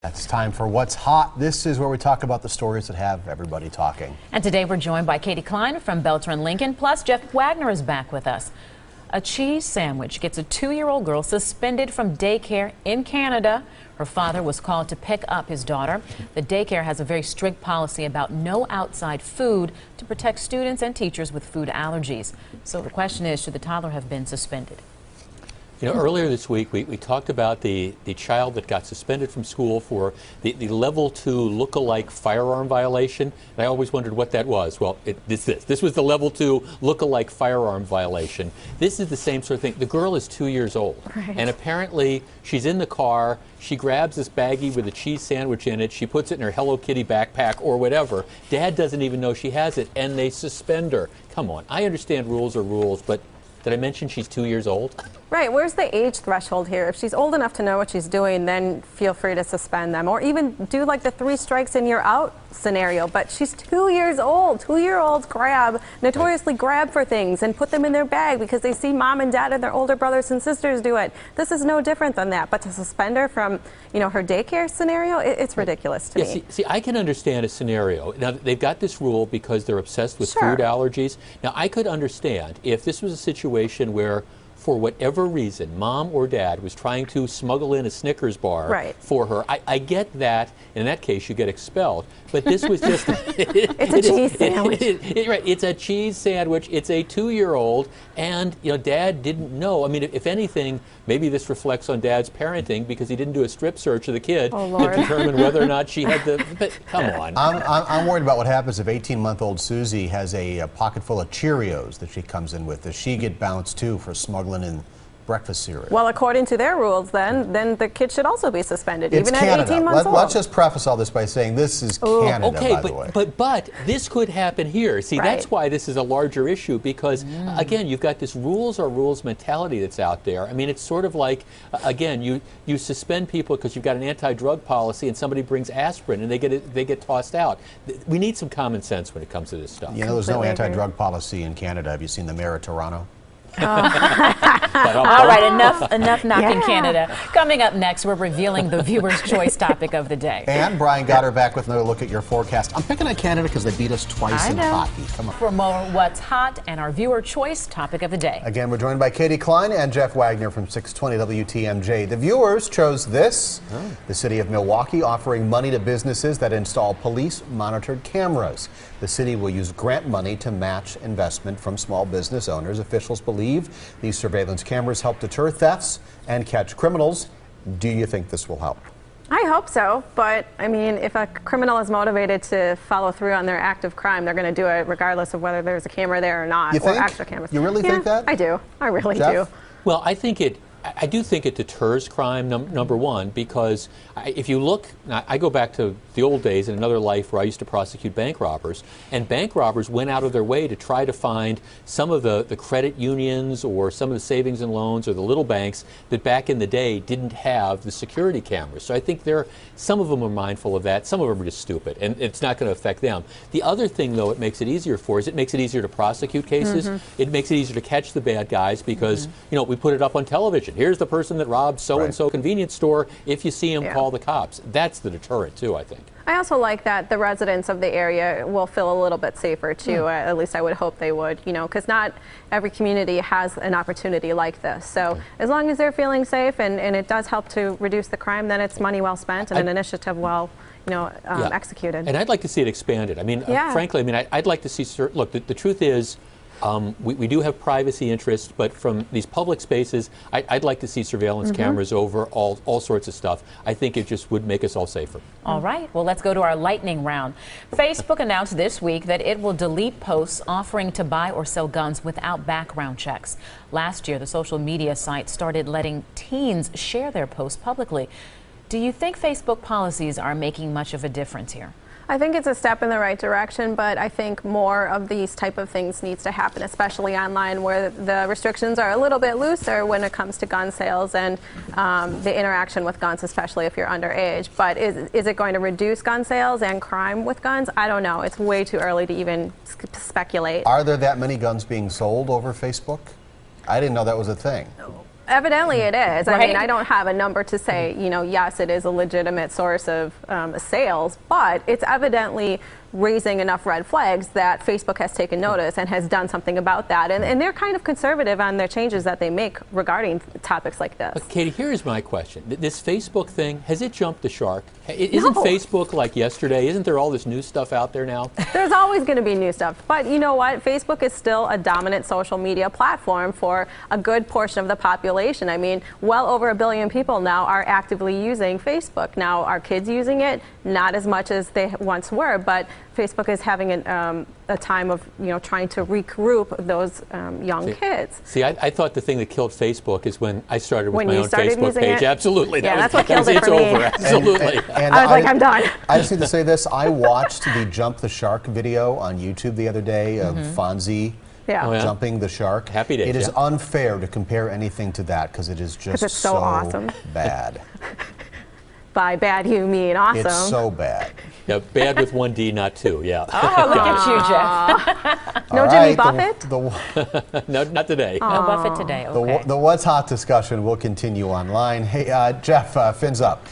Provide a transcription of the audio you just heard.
It's time for What's Hot. This is where we talk about the stories that have everybody talking. And today we're joined by Klein from Boelter+Lincoln, plus Jeff Wagner is back with us. A cheese sandwich gets a 2-year-old girl suspended from daycare in Canada. Her father was called to pick up his daughter. The daycare has a very strict policy about no outside food to protect students and teachers with food allergies. So the question is, should the toddler have been suspended? You know, earlier this week, we talked about the child that got suspended from school for the level 2 look-alike firearm violation. And I always wondered what that was. Well, this was the level 2 look-alike firearm violation. This is the same sort of thing. The girl is 2 years old. Right. And apparently, she's in the car. She grabs this baggie with a cheese sandwich in it. She puts it in her Hello Kitty backpack or whatever. Dad doesn't even know she has it, and they suspend her. Come on. I understand rules are rules, but did I mention she's 2 years old? Right. Where's the age threshold here? If she's old enough to know what she's doing, then feel free to suspend them, or even do like the 3 strikes and you're out scenario. But she's 2 years old. 2-year-olds notoriously grab for things and put them in their bag because they see mom and dad and their older brothers and sisters do it. This is no different than that. But to suspend her from, her daycare scenario, it's ridiculous to me. See, I can understand a scenario. Now, they've got this rule because they're obsessed with food allergies. Now, I could understand if this was a situation where, for whatever reason, mom or dad was trying to smuggle in a Snickers bar for her. I get that. In that case, you get expelled. But this was just... It's a cheese sandwich. Right. It's a cheese sandwich. It's a 2-year-old. And, Dad didn't know. I mean, if anything, maybe this reflects on Dad's parenting because he didn't do a strip search of the kid to determine whether or not she had the... But come on. I'm worried about what happens if 18-month-old Susie has a pocket full of Cheerios that she comes in with. Does she get bounced, too, for smuggling in breakfast cereal? Well, according to their rules, then the kid should also be suspended, it's even Canada. at 18 months old. Let's just preface all this by saying this is Canada, by the way. But this could happen here. See, that's why this is a larger issue because, again, you've got this rules are rules mentality that's out there. I mean, it's sort of like, again, you suspend people because you've got an anti-drug policy and somebody brings aspirin and they get tossed out. We need some common sense when it comes to this stuff. There's no anti-drug policy in Canada. Have you seen the mayor of Toronto? All right, enough knocking Canada. Coming up next, we're revealing the viewer's choice topic of the day. And Brian got her back with another look at your forecast. I'm picking on Canada because they beat us twice in hockey. Come on. For more What's Hot and our viewer choice topic of the day. Again, we're joined by Klein and Jeff Wagner from 620 WTMJ. The viewers chose this. The city of Milwaukee offering money to businesses that install police-monitored cameras. The city will use grant money to match investment from small business owners. Officials believe these surveillance cameras help deter thefts and catch criminals. Do you think this will help? I hope so, but I mean, if a criminal is motivated to follow through on their act of crime, they're going to do it regardless of whether there's a camera there or not, you think? Or extra cameras. You really think that? I do. I really do. Well, I do think it deters crime, number one, because if you look, I go back to the old days in another life where I used to prosecute bank robbers, and bank robbers went out of their way to try to find some of the credit unions or some of the savings and loans or the little banks that back in the day didn't have the security cameras. So I think some of them are mindful of that, some of them are just stupid, and it's not going to affect them. The other thing, though, it makes it easier for is it makes it easier to prosecute cases. It makes it easier to catch the bad guys because, we put it up on television. Here's the person that robbed so-and-so convenience store. If you see him, call the cops. That's the deterrent, too, I think. I also like that the residents of the area will feel a little bit safer, too. At least I would hope they would, because not every community has an opportunity like this. So as long as they're feeling safe and it does help to reduce the crime, then it's money well spent and an initiative well executed. And I'd like to see it expanded. I mean, frankly, I'd like to see, look, the truth is, we do have privacy interests, but from these public spaces, I'd like to see surveillance cameras over all sorts of stuff. I think it just would make us all safer. All right. Well, let's go to our lightning round. Facebook announced this week that it will delete posts offering to buy or sell guns without background checks. Last year, the social media site started letting teens share their posts publicly. Do you think Facebook policies are making much of a difference here? I think it's a step in the right direction, but I think more of these type of things needs to happen, especially online, where the restrictions are a little bit looser when it comes to gun sales and the interaction with guns, especially if you're underage. But is it going to reduce gun sales and crime with guns? I don't know. It's way too early to even speculate. Are there that many guns being sold over Facebook? I didn't know that was a thing. Evidently it is. I Right? mean, I don't have a number to say, you know, yes, it is a legitimate source of sales, but it's evidently raising enough red flags that Facebook has taken notice and has done something about that. And they're kind of conservative on their changes that they make regarding topics like this. But Katie, here's my question. This Facebook thing, has it jumped the shark? Isn't No. Facebook like yesterday? Isn't there all this new stuff out there now? There's always going to be new stuff. But you know what? Facebook is still a dominant social media platform for a good portion of the population. I mean, well over 1 billion people now are actively using Facebook. Now, are kids using it? Not as much as they once were, but Facebook is having a time of, you know, trying to regroup those young kids. See, I thought the thing that killed Facebook is when I started with When my you own started Facebook using page. it? Absolutely. Yeah, that's was, what killed it it's for me. over. Absolutely. And I was like, I'm done. I just need to say this. I watched the Jump the Shark video on YouTube the other day of Fonzie Yeah. Oh, yeah. jumping the shark. Happy days, It is yeah. unfair to compare anything to that because it is just it's so awesome. bad. By bad, you mean awesome. It's so bad. Yeah, bad with 1 D, not 2. Yeah. Oh, look at you, Jeff. No All Jimmy right, Buffett? No, not today. No Buffett today. Okay. The What's Hot discussion will continue online. Hey, Jeff, fins up.